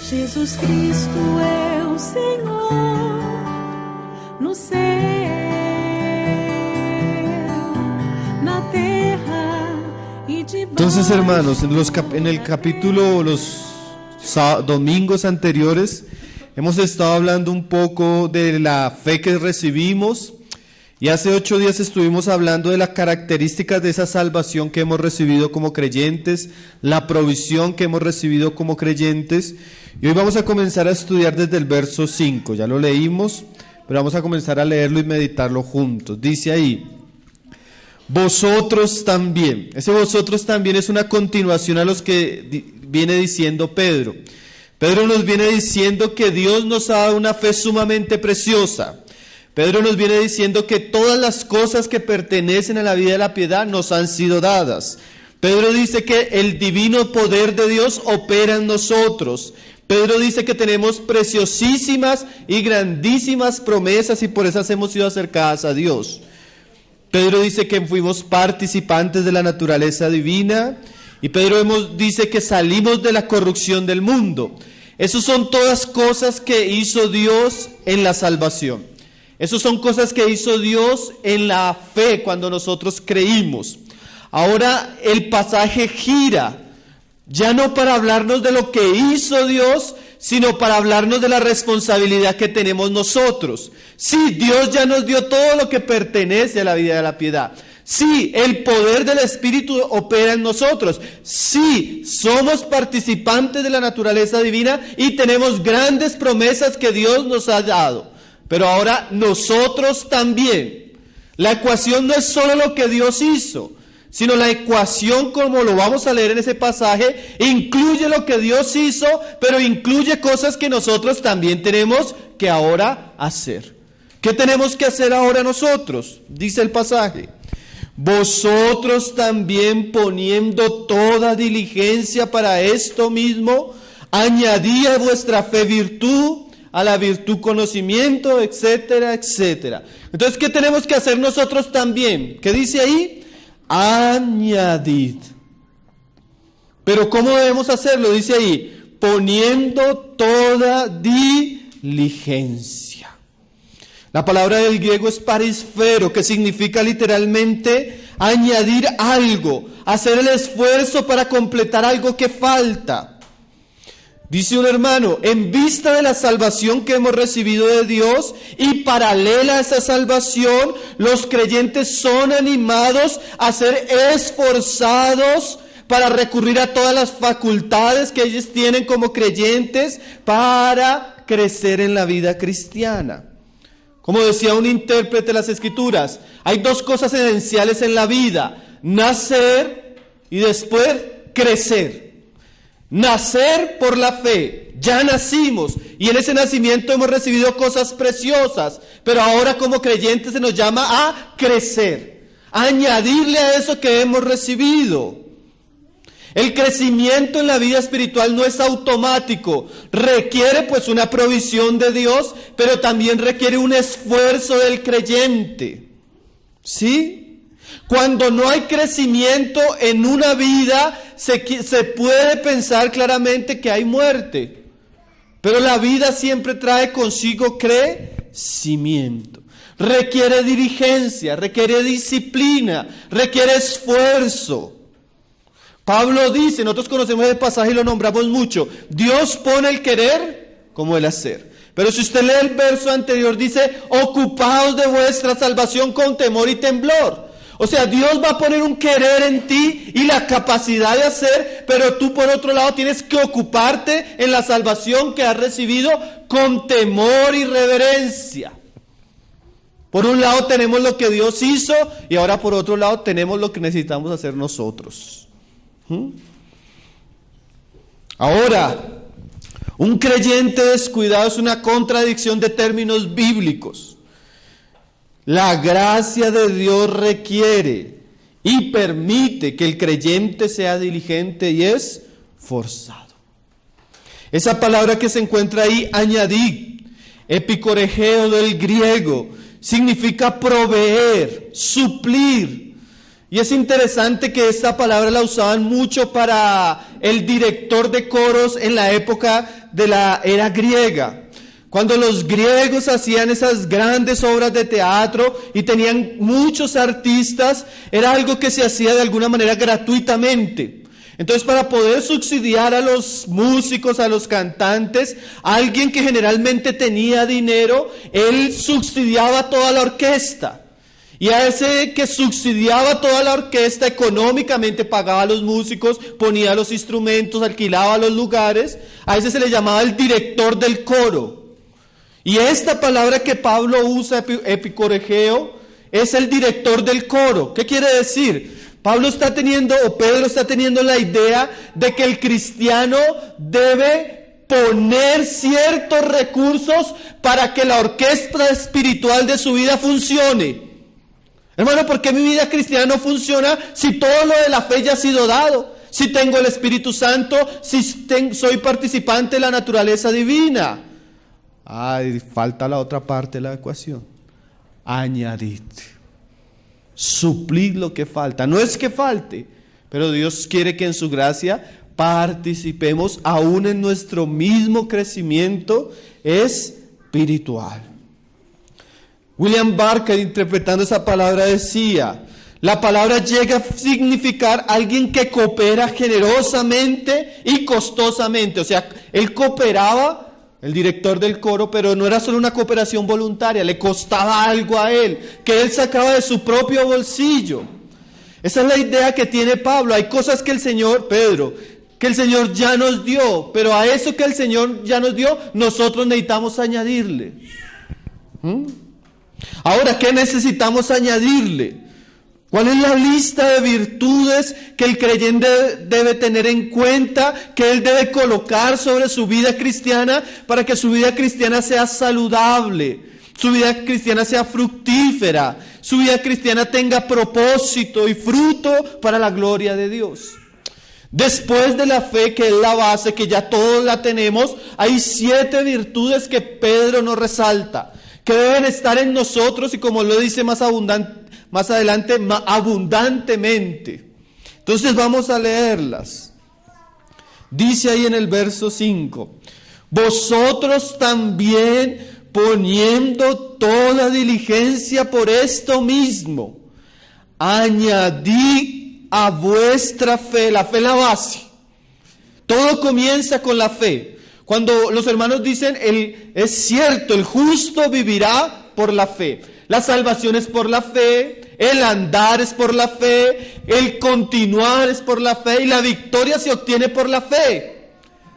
Jesus Cristo é o Senhor no céu, na terra e debaixo. Entonces, hermanos, en el capítulo, los domingos anteriores, hemos estado hablando un poco de la fe que recibimos, y hace 8 días estuvimos hablando de las características de esa salvación que hemos recibido como creyentes, la provisión que hemos recibido como creyentes, y hoy vamos a comenzar a estudiar desde el verso 5, ya lo leímos, pero vamos a comenzar a leerlo y meditarlo juntos. Dice ahí: vosotros también. Ese vosotros también es una continuación a los que viene diciendo Pedro. Pedro nos viene diciendo que Dios nos ha dado una fe sumamente preciosa. Pedro nos viene diciendo que todas las cosas que pertenecen a la vida de la piedad nos han sido dadas. Pedro dice que el divino poder de Dios opera en nosotros. Pedro dice que tenemos preciosísimas y grandísimas promesas y por esas hemos sido acercadas a Dios. Pedro dice que fuimos participantes de la naturaleza divina, y Pedro dice que salimos de la corrupción del mundo. Esas son todas cosas que hizo Dios en la salvación. Esas son cosas que hizo Dios en la fe cuando nosotros creímos. Ahora el pasaje gira, ya no para hablarnos de lo que hizo Dios, sino para hablarnos de la responsabilidad que tenemos nosotros. Sí, Dios ya nos dio todo lo que pertenece a la vida de la piedad. Sí, el poder del Espíritu opera en nosotros. Sí, somos participantes de la naturaleza divina y tenemos grandes promesas que Dios nos ha dado. Pero ahora nosotros también. La ecuación no es solo lo que Dios hizo, sino la ecuación, como lo vamos a leer en ese pasaje, incluye lo que Dios hizo, pero incluye cosas que nosotros también tenemos que ahora hacer. ¿Qué tenemos que hacer ahora nosotros? Dice el pasaje: vosotros también, poniendo toda diligencia para esto mismo, añadid a vuestra fe virtud, a la virtud conocimiento, etcétera, etcétera. Entonces, ¿qué tenemos que hacer nosotros también? ¿Qué dice ahí? Añadid. Pero ¿cómo debemos hacerlo? Dice ahí: poniendo toda diligencia. La palabra del griego es parisfero, que significa literalmente añadir algo, hacer el esfuerzo para completar algo que falta. Dice un hermano: en vista de la salvación que hemos recibido de Dios y paralela a esa salvación, los creyentes son animados a ser esforzados para recurrir a todas las facultades que ellos tienen como creyentes para crecer en la vida cristiana. Como decía un intérprete de las Escrituras, hay 2 cosas esenciales en la vida: nacer y después crecer. Nacer por la fe, ya nacimos y en ese nacimiento hemos recibido cosas preciosas, pero ahora como creyentes se nos llama a crecer, a añadirle a eso que hemos recibido. El crecimiento en la vida espiritual no es automático, requiere pues una provisión de Dios, pero también requiere un esfuerzo del creyente. ¿Sí? Cuando no hay crecimiento en una vida, se puede pensar claramente que hay muerte. Pero la vida siempre trae consigo crecimiento. Requiere diligencia, requiere disciplina, requiere esfuerzo. Pablo dice, nosotros conocemos el pasaje y lo nombramos mucho: Dios pone el querer como el hacer. Pero si usted lee el verso anterior, dice: ocupaos de vuestra salvación con temor y temblor. O sea, Dios va a poner un querer en ti y la capacidad de hacer, pero tú por otro lado tienes que ocuparte en la salvación que has recibido con temor y reverencia. Por un lado tenemos lo que Dios hizo y ahora por otro lado tenemos lo que necesitamos hacer nosotros. Ahora, un creyente descuidado es una contradicción de términos bíblicos. La gracia de Dios requiere y permite que el creyente sea diligente y esforzado. Esa palabra que se encuentra ahí, añadir, epicorejeo del griego, significa proveer, suplir. Y es interesante que esta palabra la usaban mucho para el director de coros en la época de la era griega. Cuando los griegos hacían esas grandes obras de teatro y tenían muchos artistas, era algo que se hacía de alguna manera gratuitamente. Entonces, para poder subsidiar a los músicos, a los cantantes, alguien que generalmente tenía dinero, él subsidiaba toda la orquesta. Y a ese que subsidiaba toda la orquesta económicamente pagaba a los músicos, ponía los instrumentos, alquilaba los lugares, a ese se le llamaba el director del coro. Y esta palabra que Pablo usa, epicorejeo, es el director del coro. ¿Qué quiere decir? Pedro está teniendo la idea de que el cristiano debe poner ciertos recursos para que la orquesta espiritual de su vida funcione. Hermano, ¿por qué mi vida cristiana no funciona si todo lo de la fe ya ha sido dado? Si tengo el Espíritu Santo, si soy participante de la naturaleza divina. Ay, falta la otra parte de la ecuación. Añadid. Suplid lo que falta. No es que falte, pero Dios quiere que en su gracia participemos aún en nuestro mismo crecimiento espiritual. William Barker, interpretando esa palabra, decía: la palabra llega a significar alguien que coopera generosamente y costosamente. O sea, él cooperaba, el director del coro, pero no era solo una cooperación voluntaria, le costaba algo a él, que él sacaba de su propio bolsillo. Esa es la idea que tiene Pablo. Hay cosas que el Señor ya nos dio, pero a eso que el Señor ya nos dio, nosotros necesitamos añadirle. Ahora, ¿qué necesitamos añadirle? ¿Cuál es la lista de virtudes que el creyente debe tener en cuenta, que él debe colocar sobre su vida cristiana para que su vida cristiana sea saludable, su vida cristiana sea fructífera, su vida cristiana tenga propósito y fruto para la gloria de Dios? Después de la fe, que es la base, que ya todos la tenemos, hay 7 virtudes que Pedro nos resalta, que deben estar en nosotros y, como lo dice más adelante, abundantemente. Entonces vamos a leerlas. Dice ahí en el verso 5: vosotros también, poniendo toda diligencia por esto mismo, añadid a vuestra fe. La fe es la base. Todo comienza con la fe. Cuando los hermanos dicen, es cierto, el justo vivirá por la fe. La salvación es por la fe, el andar es por la fe, el continuar es por la fe, y la victoria se obtiene por la fe.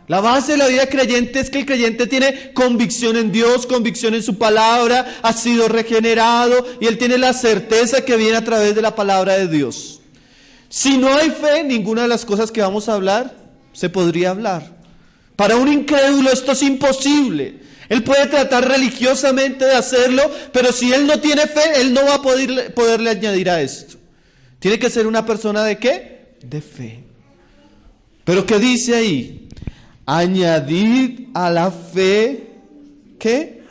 La base de la vida creyente es que el creyente tiene convicción en Dios, convicción en su palabra, ha sido regenerado, y él tiene la certeza que viene a través de la palabra de Dios. Si no hay fe, ninguna de las cosas que vamos a hablar se podría hablar. Para un incrédulo esto es imposible. Él puede tratar religiosamente de hacerlo, pero si él no tiene fe, él no va a poderle añadir a esto. Tiene que ser una persona ¿de qué? De fe. Pero ¿qué dice ahí? Añadir a la fe, ¿qué?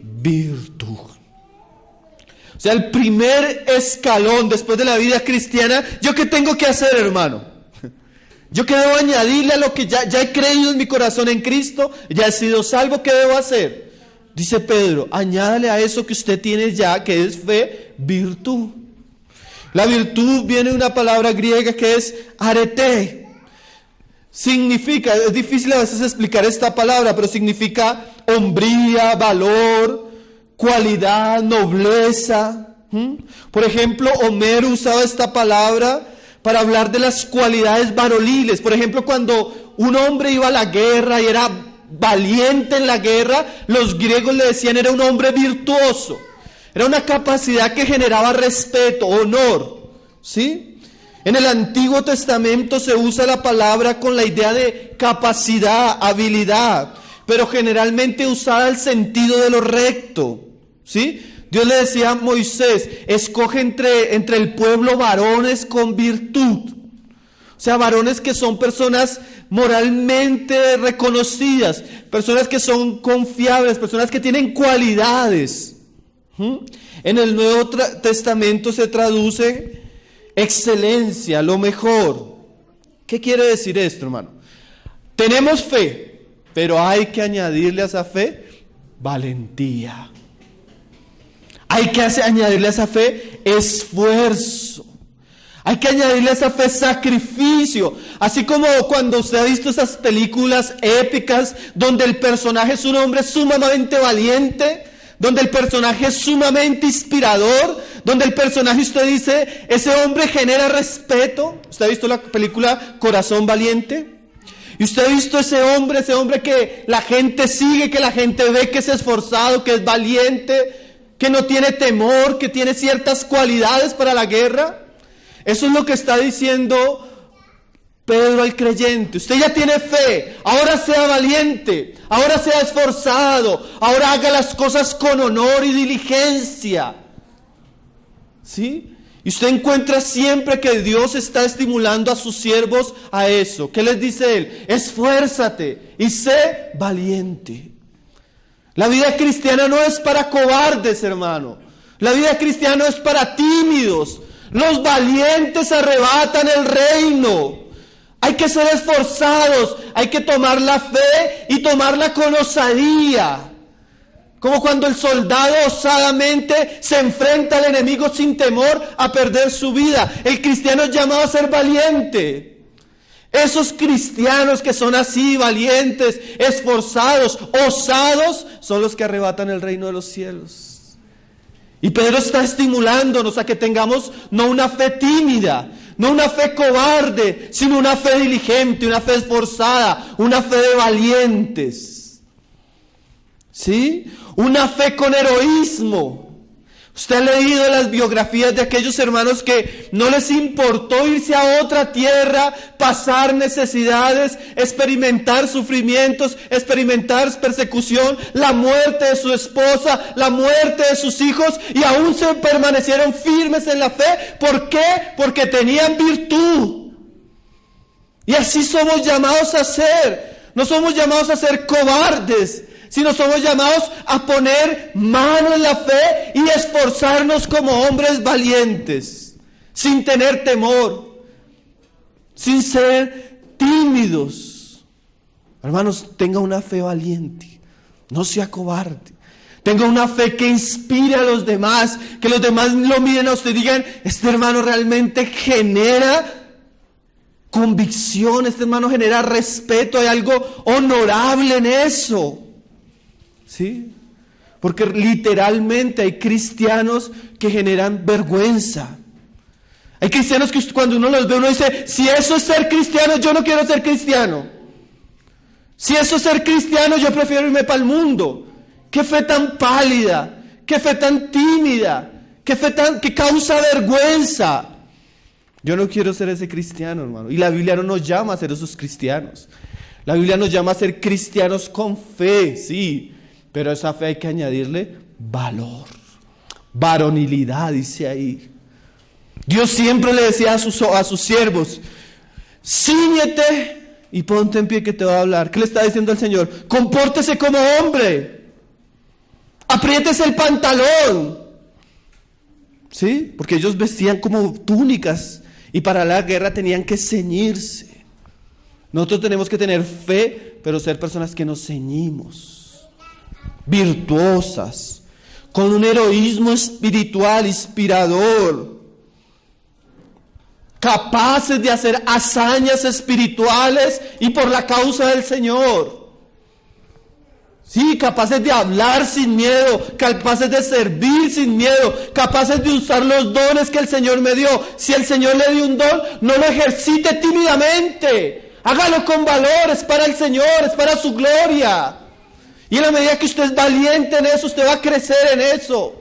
Virtud. O sea, el primer escalón después de la vida cristiana, ¿yo qué tengo que hacer, hermano? ¿Yo qué debo añadirle a lo que ya he creído en mi corazón en Cristo? Ya he sido salvo, ¿qué debo hacer? Dice Pedro, añádale a eso que usted tiene ya, que es fe, virtud. La virtud viene de una palabra griega que es arete. Significa, es difícil a veces explicar esta palabra, pero significa hombría, valor, cualidad, nobleza. Por ejemplo, Homero usaba esta palabra para hablar de las cualidades varoniles. Por ejemplo, cuando un hombre iba a la guerra y era valiente en la guerra, los griegos le decían era un hombre virtuoso. Era una capacidad que generaba respeto, honor, ¿sí? En el Antiguo Testamento se usa la palabra con la idea de capacidad, habilidad, pero generalmente usada el sentido de lo recto, ¿sí? Dios le decía a Moisés, escoge entre el pueblo varones con virtud. O sea, varones que son personas moralmente reconocidas, personas que son confiables, personas que tienen cualidades. En el Nuevo Testamento se traduce excelencia, lo mejor. ¿Qué quiere decir esto, hermano? Tenemos fe, Pero hay que añadirle a esa fe valentía. Hay que añadirle a esa fe esfuerzo. Hay que añadirle a esa fe sacrificio. Así como cuando usted ha visto esas películas épicas donde el personaje es un hombre sumamente valiente, donde el personaje es sumamente inspirador, donde el personaje, usted dice, ese hombre genera respeto. ¿Usted ha visto la película Corazón Valiente? Y usted ha visto ese hombre que la gente sigue, que la gente ve que es esforzado, que es valiente, que no tiene temor, que tiene ciertas cualidades para la guerra. Eso es lo que está diciendo Pedro al creyente. Usted ya tiene fe, ahora sea valiente, ahora sea esforzado, ahora haga las cosas con honor y diligencia. ¿Sí? Y usted encuentra siempre que Dios está estimulando a sus siervos a eso. ¿Qué les dice Él? Esfuérzate y sé valiente. La vida cristiana no es para cobardes, hermano. La vida cristiana no es para tímidos. Los valientes arrebatan el reino. Hay que ser esforzados, hay que tomar la fe y tomarla con osadía. Como cuando el soldado osadamente se enfrenta al enemigo sin temor a perder su vida. El cristiano es llamado a ser valiente. Esos cristianos que son así, valientes, esforzados, osados, son los que arrebatan el reino de los cielos. Y Pedro está estimulándonos a que tengamos no una fe tímida, no una fe cobarde, sino una fe diligente, una fe esforzada, una fe de valientes. ¿Sí? Una fe con heroísmo. Usted ha leído las biografías de aquellos hermanos que no les importó irse a otra tierra, pasar necesidades, experimentar sufrimientos, experimentar persecución, la muerte de su esposa, la muerte de sus hijos, y aún se permanecieron firmes en la fe. ¿Por qué? Porque tenían virtud. Y así somos llamados a ser. No somos llamados a ser cobardes, sino somos llamados a poner mano en la fe y esforzarnos como hombres valientes, sin tener temor, sin ser tímidos. Hermanos, tenga una fe valiente, no sea cobarde. Tenga una fe que inspire a los demás, que los demás lo miren a usted y digan, este hermano realmente genera convicción, este hermano genera respeto, hay algo honorable en eso. ¿Sí? Porque literalmente hay cristianos que generan vergüenza. Hay cristianos que cuando uno los ve, uno dice, si eso es ser cristiano, yo no quiero ser cristiano. Si eso es ser cristiano, yo prefiero irme para el mundo. Qué fe tan pálida, qué fe tan tímida, qué fe que causa vergüenza. Yo no quiero ser ese cristiano, hermano. Y la Biblia no nos llama a ser esos cristianos. La Biblia nos llama a ser cristianos con fe, sí. Pero a esa fe hay que añadirle valor, varonilidad, dice ahí. Dios siempre le decía a sus siervos, cíñete y ponte en pie que te voy a hablar. ¿Qué le está diciendo el Señor? Compórtese como hombre, apriétese el pantalón. ¿Sí? Porque ellos vestían como túnicas y para la guerra tenían que ceñirse. Nosotros tenemos que tener fe, pero ser personas que nos ceñimos, virtuosas, con un heroísmo espiritual inspirador, capaces de hacer hazañas espirituales y por la causa del Señor. Sí, capaces de hablar sin miedo, capaces de servir sin miedo, capaces de usar los dones que el Señor me dio. Si el Señor le dio un don, no lo ejercite tímidamente, hágalo con valor, es para el Señor, es para su gloria. Y en la medida que usted es valiente en eso, usted va a crecer en eso.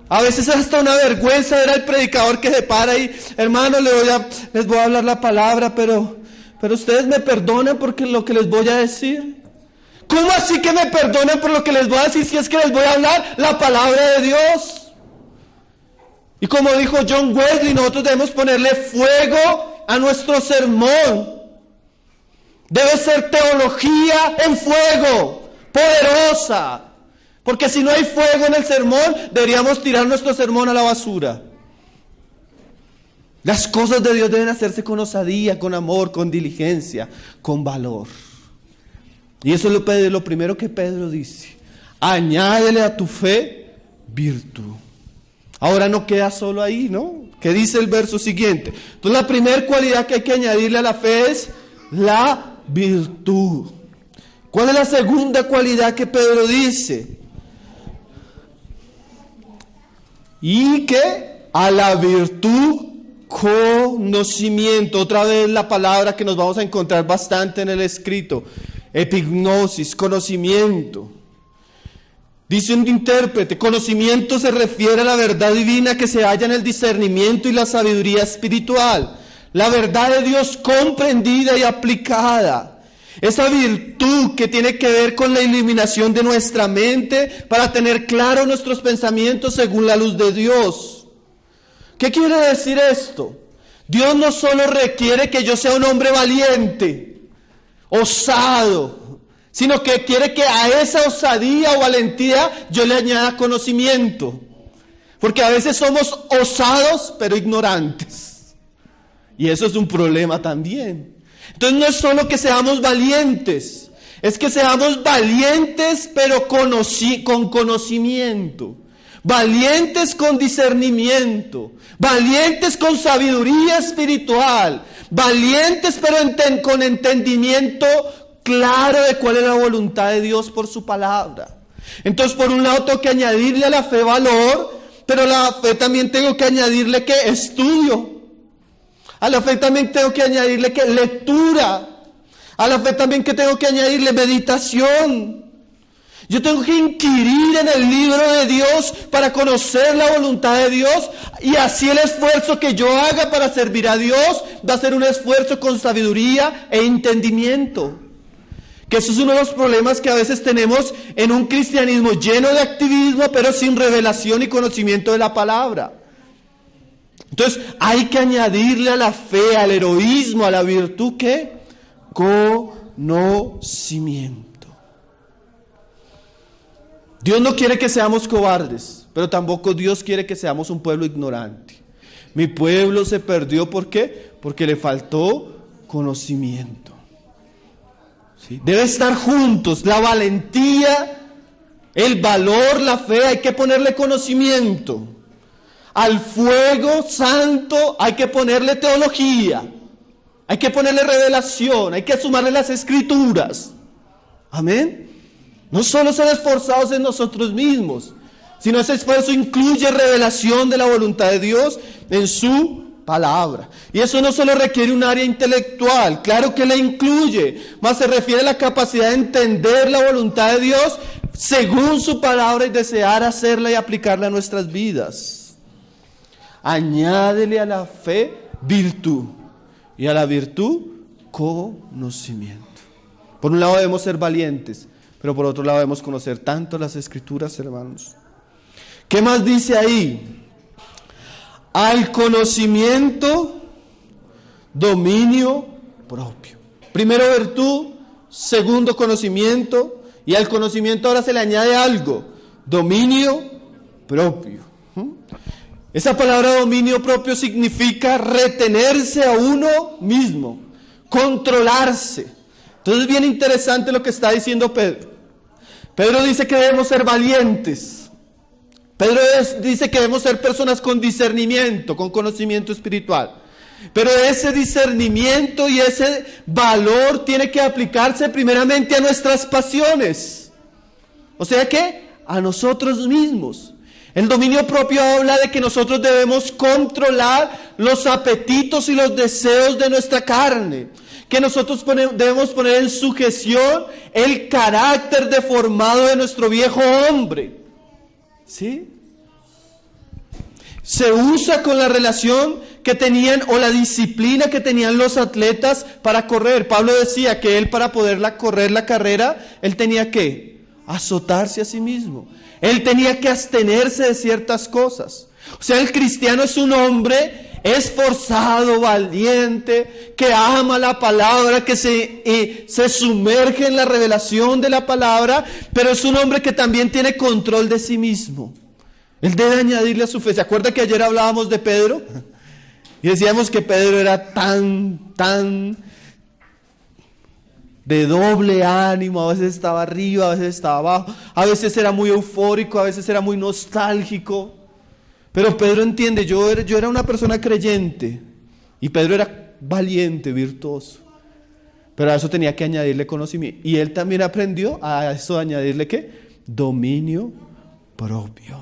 A veces es hasta una vergüenza ver al predicador que se para y, hermano, les voy a hablar la palabra, pero ustedes me perdonan por lo que les voy a decir. ¿Cómo así que me perdonan por lo que les voy a decir si es que les voy a hablar la palabra de Dios? Y como dijo John Wesley, nosotros debemos ponerle fuego a nuestro sermón. Debe ser teología en fuego, poderosa. Porque si no hay fuego en el sermón, deberíamos tirar nuestro sermón a la basura. Las cosas de Dios deben hacerse con osadía, con amor, con diligencia, con valor. Y eso es lo primero que Pedro dice. Añádele a tu fe virtud. Ahora no queda solo ahí, ¿no? ¿Qué dice el verso siguiente? Entonces la primera cualidad que hay que añadirle a la fe es la virtud. ¿Cuál es la segunda cualidad que Pedro dice? Y que a la virtud conocimiento. Otra vez la palabra que nos vamos a encontrar bastante en el escrito. Epignosis, conocimiento. Dice un intérprete, conocimiento se refiere a la verdad divina que se halla en el discernimiento y la sabiduría espiritual. La verdad de Dios comprendida y aplicada. Esa virtud que tiene que ver con la iluminación de nuestra mente para tener claros nuestros pensamientos según la luz de Dios. ¿Qué quiere decir esto? Dios no solo requiere que yo sea un hombre valiente, osado, sino que quiere que a esa osadía o valentía yo le añada conocimiento. Porque a veces somos osados pero ignorantes. Y eso es un problema también. Entonces no es solo que seamos valientes, es que seamos valientes pero con conocimiento. Valientes con discernimiento, valientes con sabiduría espiritual, valientes pero con entendimiento claro de cuál es la voluntad de Dios por su palabra. Entonces por un lado tengo que añadirle a la fe valor, pero a la fe también tengo que añadirle que estudio. A la fe también tengo que añadirle que lectura. A la fe también que tengo que añadirle meditación. Yo tengo que inquirir en el libro de Dios para conocer la voluntad de Dios, y así el esfuerzo que yo haga para servir a Dios va a ser un esfuerzo con sabiduría e entendimiento. Que eso es uno de los problemas que a veces tenemos en un cristianismo lleno de activismo pero sin revelación y conocimiento de la palabra. Entonces hay que añadirle a la fe, al heroísmo, a la virtud, ¿qué? Conocimiento. Dios no quiere que seamos cobardes, pero tampoco Dios quiere que seamos un pueblo ignorante. Mi pueblo se perdió, ¿por qué? Porque le faltó conocimiento. ¿Sí? Debe estar juntos, la valentía, el valor, la fe, hay que ponerle conocimiento. Al fuego santo hay que ponerle teología, hay que ponerle revelación, hay que sumarle las escrituras. Amén. No solo ser esforzados en nosotros mismos, sino ese esfuerzo incluye revelación de la voluntad de Dios en su palabra. Y eso no solo requiere un área intelectual, claro que la incluye, más se refiere a la capacidad de entender la voluntad de Dios según su palabra y desear hacerla y aplicarla a nuestras vidas. Añádele a la fe virtud y a la virtud conocimiento. Por un lado debemos ser valientes, pero por otro lado debemos conocer tanto las Escrituras, hermanos. ¿Qué más dice ahí? Al conocimiento, dominio propio. Primero virtud, segundo conocimiento, y al conocimiento ahora se le añade algo, dominio propio. Esa palabra dominio propio significa retenerse a uno mismo, controlarse. Entonces es bien interesante lo que está diciendo Pedro. Pedro dice que debemos ser valientes. Pedro dice que debemos ser personas con discernimiento, con conocimiento espiritual. Pero ese discernimiento y ese valor tiene que aplicarse primeramente a nuestras pasiones. O sea que a nosotros mismos. El dominio propio habla de que nosotros debemos controlar los apetitos y los deseos de nuestra carne. Que nosotros debemos poner en sujeción el carácter deformado de nuestro viejo hombre. ¿Sí? Se usa con la relación que tenían o la disciplina que tenían los atletas para correr. Pablo decía que él, para poder correr la carrera, él tenía que azotarse a sí mismo. Él tenía que abstenerse de ciertas cosas. O sea, el cristiano es un hombre esforzado, valiente, que ama la palabra, que se sumerge en la revelación de la palabra, pero es un hombre que también tiene control de sí mismo. Él debe añadirle a su fe. ¿Se acuerda que ayer hablábamos de Pedro? Y decíamos que Pedro era tan de doble ánimo, a veces estaba arriba, a veces estaba abajo, a veces era muy eufórico, a veces era muy nostálgico. Pero Pedro entiende, yo era una persona creyente y Pedro era valiente, virtuoso. Pero a eso tenía que añadirle conocimiento. Y él también aprendió a eso añadirle ¿qué? Dominio propio.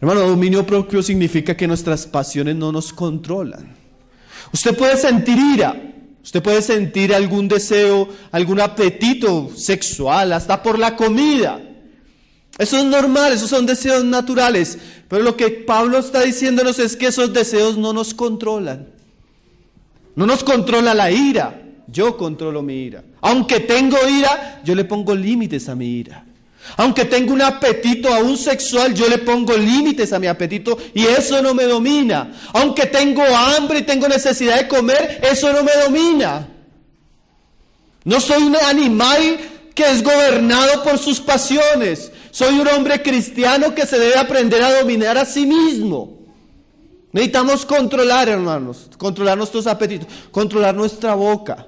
Hermano, dominio propio significa que nuestras pasiones no nos controlan. Usted puede sentir ira. Usted puede sentir algún deseo, algún apetito sexual, hasta por la comida. Eso es normal, esos son deseos naturales. Pero lo que Pablo está diciéndonos es que esos deseos no nos controlan. No nos controla la ira. Yo controlo mi ira. Aunque tengo ira, yo le pongo límites a mi ira. Aunque tengo un apetito aún sexual, yo le pongo límites a mi apetito y eso no me domina. Aunque tengo hambre y tengo necesidad de comer, eso no me domina. No soy un animal que es gobernado por sus pasiones. Soy un hombre cristiano que se debe aprender a dominar a sí mismo. Necesitamos controlar, hermanos, controlar nuestros apetitos, controlar nuestra boca,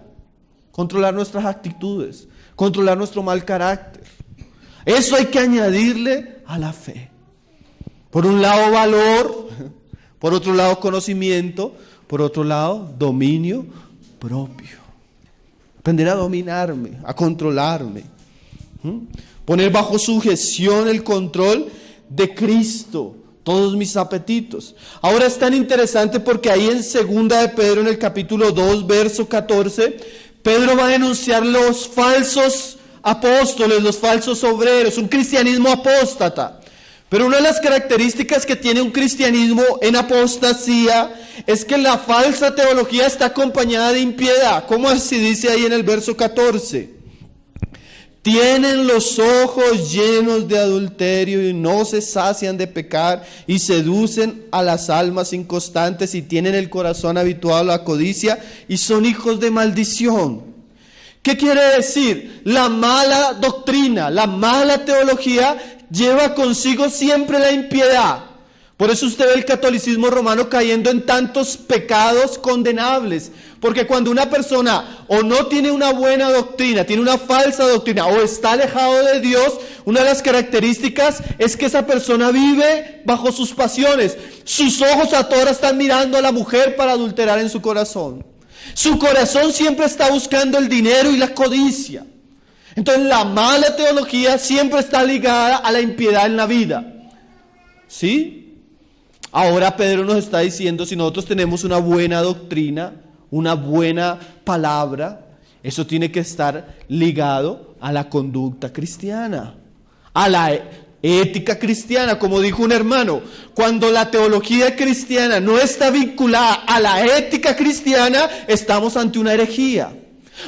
controlar nuestras actitudes, controlar nuestro mal carácter. Eso hay que añadirle a la fe. Por un lado valor, por otro lado conocimiento, por otro lado dominio propio. Aprender a dominarme, a controlarme. Poner bajo sujeción el control de Cristo, todos mis apetitos. Ahora es tan interesante porque ahí en 2 de Pedro, en el capítulo 2, verso 14, Pedro va a denunciar los falsos apóstoles, los falsos obreros, un cristianismo apóstata. Pero una de las características que tiene un cristianismo en apostasía es que la falsa teología está acompañada de impiedad. ¿Cómo así dice ahí en el verso 14? Tienen los ojos llenos de adulterio y no se sacian de pecar y seducen a las almas inconstantes y tienen el corazón habituado a la codicia y son hijos de maldición. ¿Qué quiere decir? La mala doctrina, la mala teología lleva consigo siempre la impiedad. Por eso usted ve el catolicismo romano cayendo en tantos pecados condenables. Porque cuando una persona o no tiene una buena doctrina, tiene una falsa doctrina o está alejado de Dios, una de las características es que esa persona vive bajo sus pasiones. Sus ojos a toda hora están mirando a la mujer para adulterar en su corazón. Su corazón siempre está buscando el dinero y la codicia. Entonces la mala teología siempre está ligada a la impiedad en la vida. ¿Sí? Ahora Pedro nos está diciendo, si nosotros tenemos una buena doctrina, una buena palabra, eso tiene que estar ligado a la conducta cristiana, a la ética cristiana. Como dijo un hermano, cuando la teología cristiana no está vinculada a la ética cristiana, estamos ante una herejía.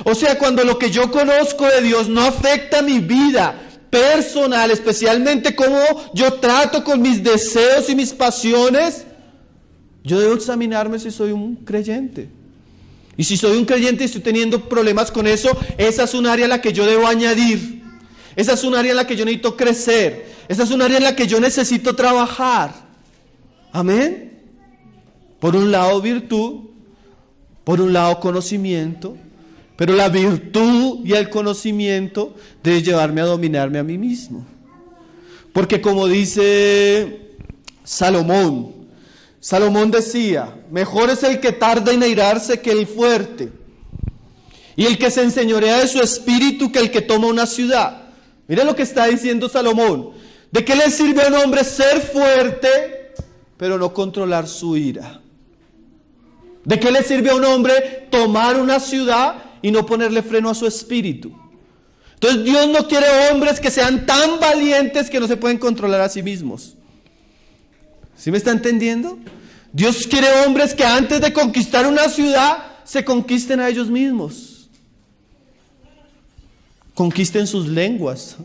O sea, cuando lo que yo conozco de Dios no afecta mi vida personal, especialmente cómo yo trato con mis deseos y mis pasiones, yo debo examinarme si soy un creyente. Y si soy un creyente y estoy teniendo problemas con eso, esa es un área en la que yo debo añadir. Esa es un área en la que yo necesito crecer. Esa es un área en la que yo necesito trabajar. Amén. Por un lado virtud, por un lado conocimiento, pero la virtud y el conocimiento deben llevarme a dominarme a mí mismo. Porque como dice Salomón decía, mejor es el que tarda en airarse que el fuerte, y el que se enseñorea de su espíritu que el que toma una ciudad. Mira lo que está diciendo Salomón. ¿De qué le sirve a un hombre ser fuerte, pero no controlar su ira? ¿De qué le sirve a un hombre tomar una ciudad y no ponerle freno a su espíritu? Entonces Dios no quiere hombres que sean tan valientes que no se pueden controlar a sí mismos. ¿Sí me está entendiendo? Dios quiere hombres que antes de conquistar una ciudad se conquisten a ellos mismos. Conquisten sus lenguas,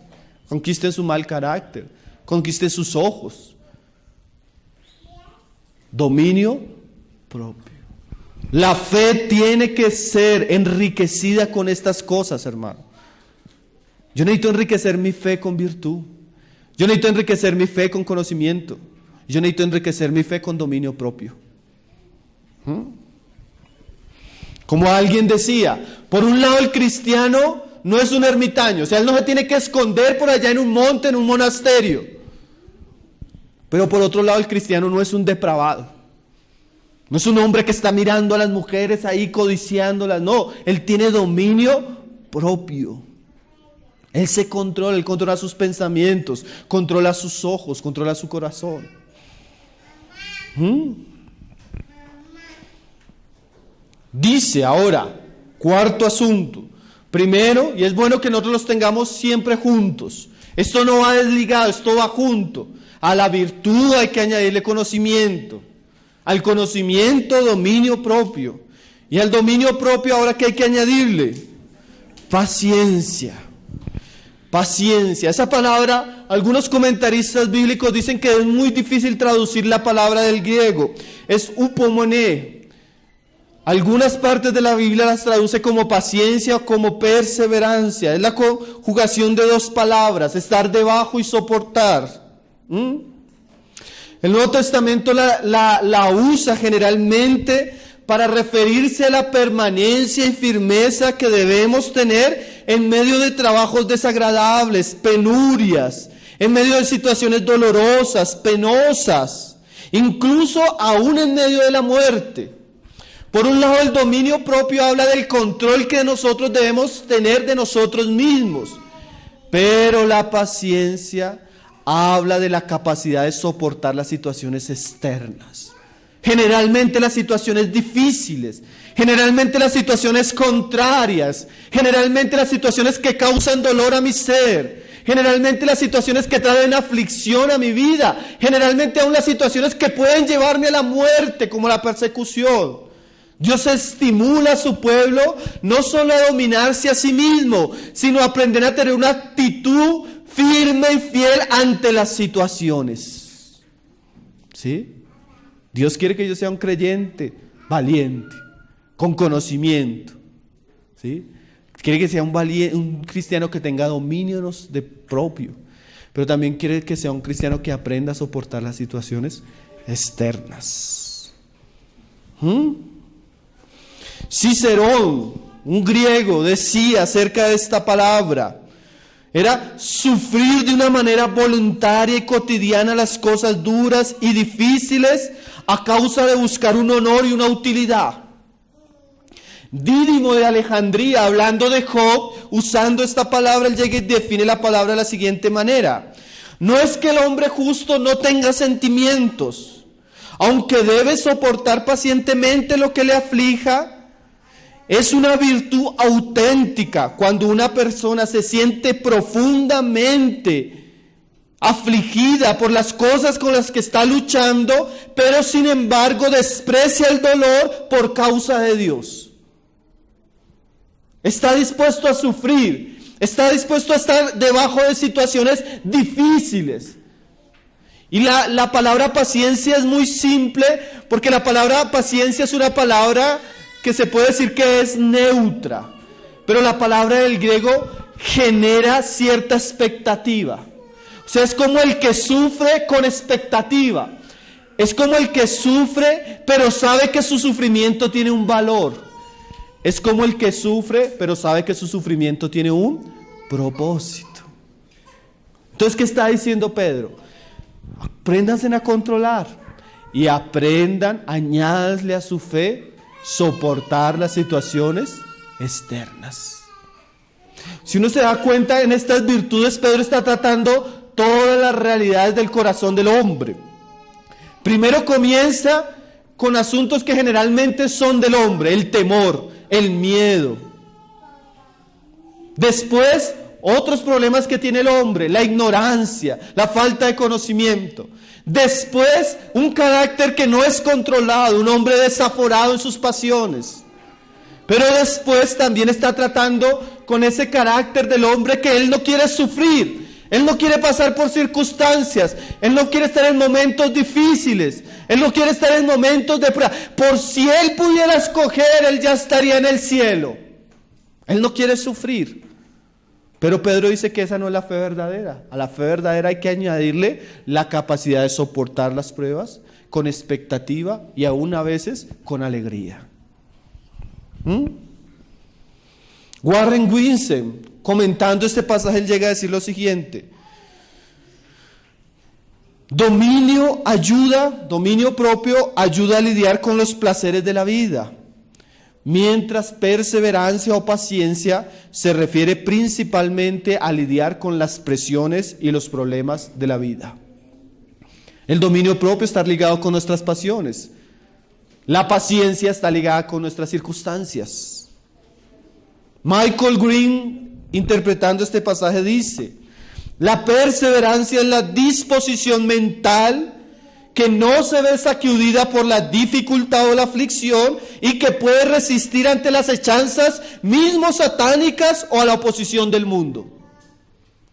conquisten su mal carácter, conquisten sus ojos. Dominio propio. La fe tiene que ser enriquecida con estas cosas, hermano. Yo necesito enriquecer mi fe con virtud. Yo necesito enriquecer mi fe con conocimiento. Yo necesito enriquecer mi fe con dominio propio. Como alguien decía, Por un lado, el cristiano no es un ermitaño, o sea, él no se tiene que esconder por allá en un monte, en un monasterio. Pero por otro lado, el cristiano no es un depravado. No es un hombre que está mirando a las mujeres ahí, codiciándolas. No, él tiene dominio propio. Él se controla, él controla sus pensamientos, controla sus ojos, controla su corazón. Dice ahora, cuarto asunto. Primero, y es bueno que nosotros los tengamos siempre juntos. Esto no va desligado, esto va junto. A la virtud hay que añadirle conocimiento. Al conocimiento, dominio propio. Y al dominio propio, ahora ¿qué hay que añadirle? Paciencia. Paciencia. Esa palabra, algunos comentaristas bíblicos dicen que es muy difícil traducir la palabra del griego. Es upomoné. Algunas partes de la Biblia las traduce como paciencia o como perseverancia. Es la conjugación de dos palabras, estar debajo y soportar. El Nuevo Testamento la usa generalmente para referirse a la permanencia y firmeza que debemos tener en medio de trabajos desagradables, penurias, en medio de situaciones dolorosas, penosas, incluso aún en medio de la muerte. Por un lado, el dominio propio habla del control que nosotros debemos tener de nosotros mismos, pero la paciencia habla de la capacidad de soportar las situaciones externas. Generalmente las situaciones difíciles, generalmente las situaciones contrarias, generalmente las situaciones que causan dolor a mi ser, generalmente las situaciones que traen aflicción a mi vida, generalmente aún las situaciones que pueden llevarme a la muerte, como la persecución. Dios estimula a su pueblo no solo a dominarse a sí mismo, sino a aprender a tener una actitud firme y fiel ante las situaciones. ¿Sí? Dios quiere que yo sea un creyente valiente, con conocimiento. ¿Sí? Quiere que sea un cristiano que tenga dominio propio, pero también quiere que sea un cristiano que aprenda a soportar las situaciones externas. Cicerón, un griego, decía acerca de esta palabra: era sufrir de una manera voluntaria y cotidiana las cosas duras y difíciles a causa de buscar un honor y una utilidad. Dídimo de Alejandría, hablando de Job, usando esta palabra, él llega y define la palabra de la siguiente manera: no es que el hombre justo no tenga sentimientos, aunque debe soportar pacientemente lo que le aflija. Es una virtud auténtica cuando una persona se siente profundamente afligida por las cosas con las que está luchando, pero sin embargo desprecia el dolor por causa de Dios. Está dispuesto a sufrir, está dispuesto a estar debajo de situaciones difíciles. Y la palabra paciencia es muy simple, porque la palabra paciencia es una palabra que se puede decir que es neutra, pero la palabra del griego genera cierta expectativa. O sea, es como el que sufre con expectativa. Es como el que sufre, pero sabe que su sufrimiento tiene un valor. Es como el que sufre, pero sabe que su sufrimiento tiene un propósito. Entonces, ¿qué está diciendo Pedro? Apréndanse a controlar y aprendan, añádanle a su fe soportar las situaciones externas. Si uno se da cuenta, en estas virtudes Pedro está tratando todas las realidades del corazón del hombre. Primero comienza con asuntos que generalmente son del hombre: el temor, el miedo. Después, otros problemas que tiene el hombre: la ignorancia, la falta de conocimiento. Después, un carácter que no es controlado, un hombre desaforado en sus pasiones. Pero después también está tratando con ese carácter del hombre que él no quiere sufrir, él no quiere pasar por circunstancias, él no quiere estar en momentos difíciles, él no quiere estar en momentos de prueba. Por si él pudiera escoger, él ya estaría en el cielo. Él no quiere sufrir. Pero Pedro dice que esa no es la fe verdadera. A la fe verdadera hay que añadirle la capacidad de soportar las pruebas con expectativa y aún a veces con alegría. Warren Wiersbe, comentando este pasaje, él llega a decir lo siguiente: dominio propio ayuda a lidiar con los placeres de la vida, mientras perseverancia o paciencia se refiere principalmente a lidiar con las presiones y los problemas de la vida. El dominio propio está ligado con nuestras pasiones. La paciencia está ligada con nuestras circunstancias. Michael Green, interpretando este pasaje, dice: la perseverancia es la disposición mental que no se ve sacudida por la dificultad o la aflicción y que puede resistir ante las hechanzas mismo satánicas o a la oposición del mundo.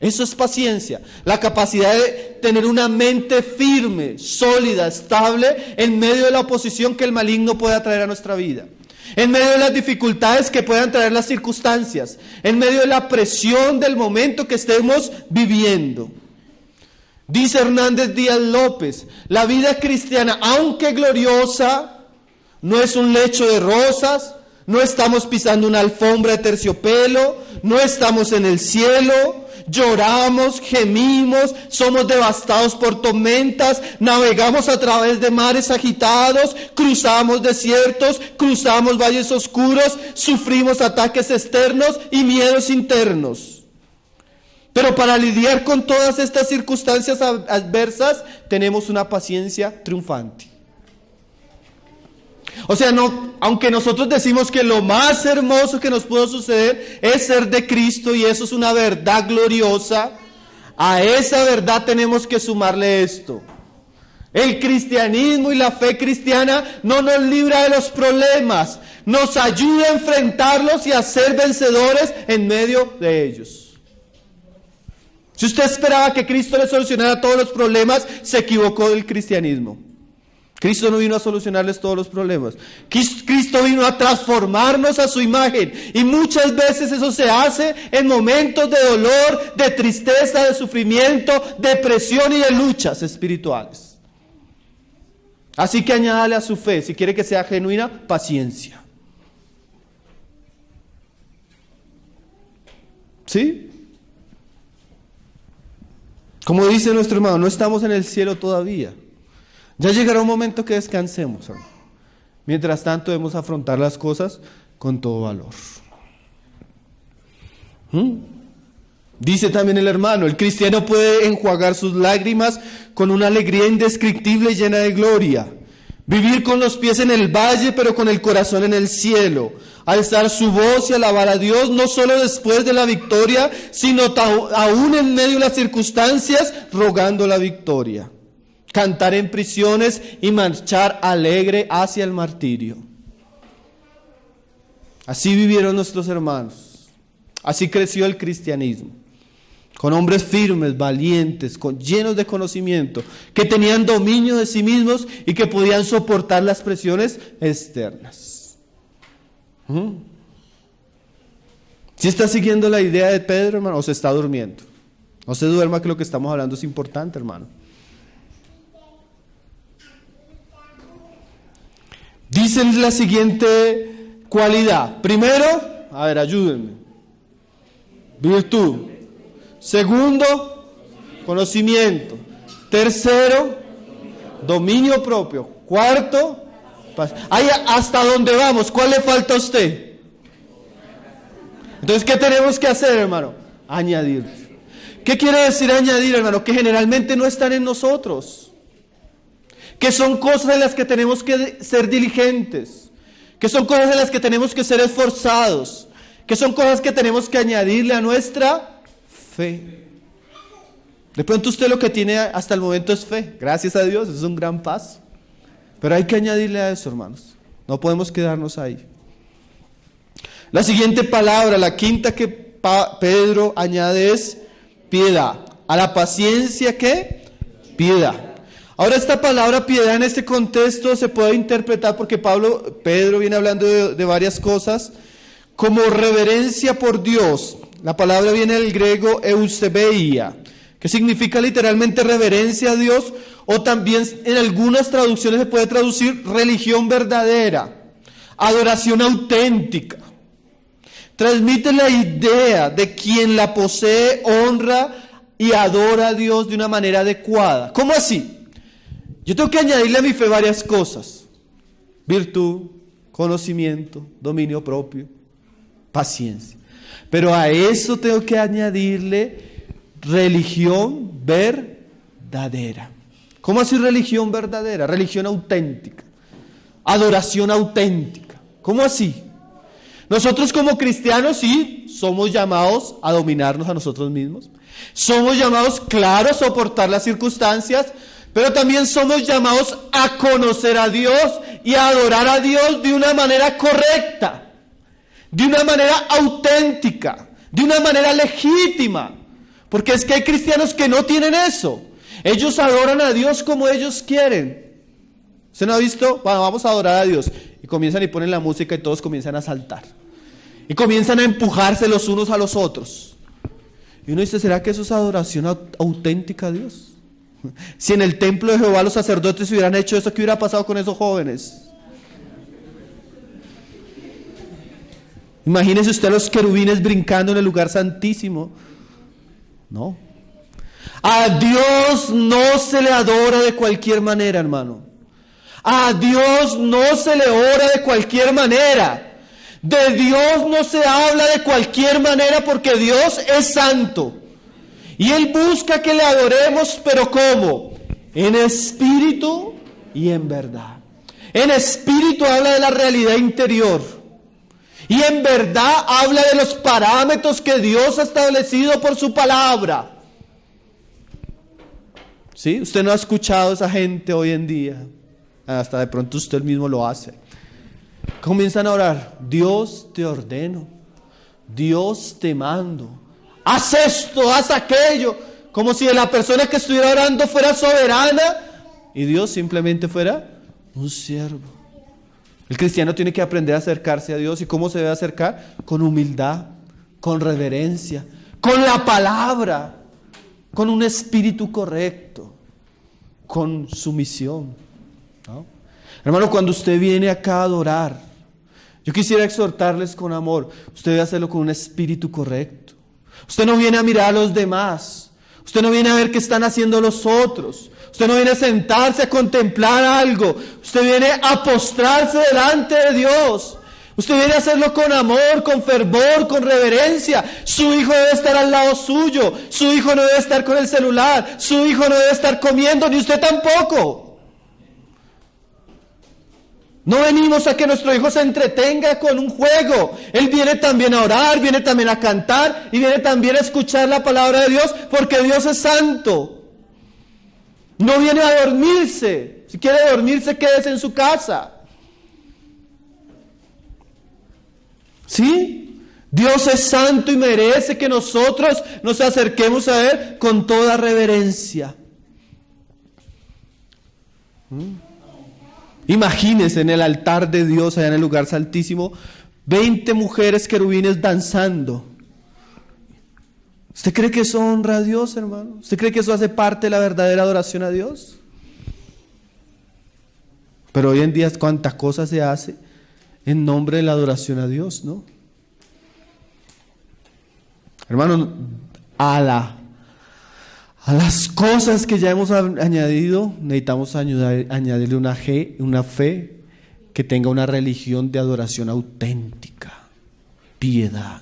Eso es paciencia, la capacidad de tener una mente firme, sólida, estable en medio de la oposición que el maligno pueda traer a nuestra vida, en medio de las dificultades que puedan traer las circunstancias, en medio de la presión del momento que estemos viviendo. Dice Hernández Díaz López: la vida cristiana, aunque gloriosa, no es un lecho de rosas, no estamos pisando una alfombra de terciopelo, no estamos en el cielo. Lloramos, gemimos, somos devastados por tormentas, navegamos a través de mares agitados, cruzamos desiertos, cruzamos valles oscuros, sufrimos ataques externos y miedos internos. Pero para lidiar con todas estas circunstancias adversas, tenemos una paciencia triunfante. O sea, aunque nosotros decimos que lo más hermoso que nos pudo suceder es ser de Cristo, y eso es una verdad gloriosa, a esa verdad tenemos que sumarle esto: el cristianismo y la fe cristiana no nos libra de los problemas, nos ayuda a enfrentarlos y a ser vencedores en medio de ellos. Si usted esperaba que Cristo le solucionara todos los problemas, se equivocó del cristianismo. Cristo no vino a solucionarles todos los problemas. Cristo vino a transformarnos a su imagen. Y muchas veces eso se hace en momentos de dolor, de tristeza, de sufrimiento, de presión y de luchas espirituales. Así que añádale a su fe, si quiere que sea genuina, paciencia. ¿Sí? Como dice nuestro hermano, no estamos en el cielo todavía. Ya llegará un momento que descansemos, hermano. Mientras tanto, debemos afrontar las cosas con todo valor. Dice también el hermano: el cristiano puede enjuagar sus lágrimas con una alegría indescriptible y llena de gloria. Vivir con los pies en el valle, pero con el corazón en el cielo. Alzar su voz y alabar a Dios, no solo después de la victoria, sino aún en medio de las circunstancias, rogando la victoria. Cantar en prisiones y marchar alegre hacia el martirio. Así vivieron nuestros hermanos. Así creció el cristianismo. Con hombres firmes, valientes, llenos de conocimiento, que tenían dominio de sí mismos y que podían soportar las presiones externas. ¿Sí está siguiendo la idea de Pedro, hermano, o se está durmiendo? No se duerma, que lo que estamos hablando es importante, hermano. Dicen la siguiente cualidad. Primero, a ver, ayúdenme. Virtud. Segundo, conocimiento. Tercero, dominio propio. Cuarto, paz. Ahí hasta dónde vamos. ¿Cuál le falta a usted? Entonces, ¿qué tenemos que hacer, hermano? Añadir. ¿Qué quiere decir añadir, hermano? Que generalmente no están en nosotros. Que son cosas en las que tenemos que ser diligentes, que son cosas en las que tenemos que ser esforzados, que son cosas que tenemos que añadirle a nuestra fe. De pronto usted lo que tiene hasta el momento es fe, gracias a Dios, eso es un gran paso, pero hay que añadirle a eso, hermanos, no podemos quedarnos ahí. La siguiente palabra, la quinta que Pedro añade es piedad. A la paciencia, ¿qué? Piedad. Ahora, esta palabra piedad en este contexto se puede interpretar, porque Pedro viene hablando de varias cosas, como reverencia por Dios. La palabra viene del griego eusebeia, que significa literalmente reverencia a Dios, o también en algunas traducciones se puede traducir religión verdadera, adoración auténtica. transmite la idea de quien la posee, honra y adora a Dios de una manera adecuada. ¿Cómo así? Yo tengo que añadirle a mi fe varias cosas: virtud, conocimiento, dominio propio, paciencia. Pero a eso tengo que añadirle religión verdadera. ¿Cómo así religión verdadera? Religión auténtica, adoración auténtica. ¿Cómo así? Nosotros como cristianos sí somos llamados a dominarnos a nosotros mismos. Somos llamados, claro, a soportar las circunstancias, pero también somos llamados a conocer a Dios y a adorar a Dios de una manera correcta, de una manera auténtica, de una manera legítima. Porque es que hay cristianos que no tienen eso. Ellos adoran a Dios como ellos quieren. ¿Usted no ha visto? Bueno, vamos a adorar a Dios. Y comienzan y ponen la música y todos comienzan a saltar. Y comienzan a empujarse los unos a los otros. Y uno dice, ¿será que eso es adoración auténtica a Dios? Si en el templo de Jehová los sacerdotes hubieran hecho eso, ¿qué hubiera pasado con esos jóvenes? Imagínese usted a los querubines brincando en el lugar santísimo. No. A Dios no se le adora de cualquier manera, hermano. A Dios no se le ora de cualquier manera. De Dios no se habla de cualquier manera porque Dios es santo. Y Él busca que le adoremos, pero ¿cómo? En espíritu y en verdad. En espíritu habla de la realidad interior. Y en verdad habla de los parámetros que Dios ha establecido por su palabra. ¿Sí? Usted no ha escuchado a esa gente hoy en día. Hasta de pronto usted mismo lo hace. Comienzan a orar: Dios te ordeno, Dios te mando, haz esto, haz aquello, como si la persona que estuviera orando fuera soberana y Dios simplemente fuera un siervo. El cristiano tiene que aprender a acercarse a Dios. ¿Y cómo se debe acercar? Con humildad, con reverencia, con la palabra, con un espíritu correcto, con sumisión, ¿no? Hermano, cuando usted viene acá a adorar, yo quisiera exhortarles con amor. Usted debe hacerlo con un espíritu correcto. Usted no viene a mirar a los demás. Usted no viene a ver qué están haciendo los otros. Usted no viene a sentarse a contemplar algo. Usted viene a postrarse delante de Dios. Usted viene a hacerlo con amor, con fervor, con reverencia. Su hijo debe estar al lado suyo. Su hijo no debe estar con el celular. Su hijo no debe estar comiendo, ni usted tampoco. No venimos a que nuestro hijo se entretenga con un juego. Él viene también a orar, viene también a cantar y viene también a escuchar la palabra de Dios, porque Dios es santo. No viene a dormirse. Si quiere dormirse, quédese en su casa. ¿Sí? Dios es santo y merece que nosotros nos acerquemos a Él con toda reverencia. Imagínense en el altar de Dios, allá en el lugar santísimo, 20 mujeres querubines danzando. ¿Usted cree que eso honra a Dios, hermano? ¿Usted cree que eso hace parte de la verdadera adoración a Dios? Pero hoy en día cuánta cosa se hace en nombre de la adoración a Dios, ¿no? Hermano, a las cosas que ya hemos añadido, necesitamos añadirle una fe que tenga una religión de adoración auténtica, piedad.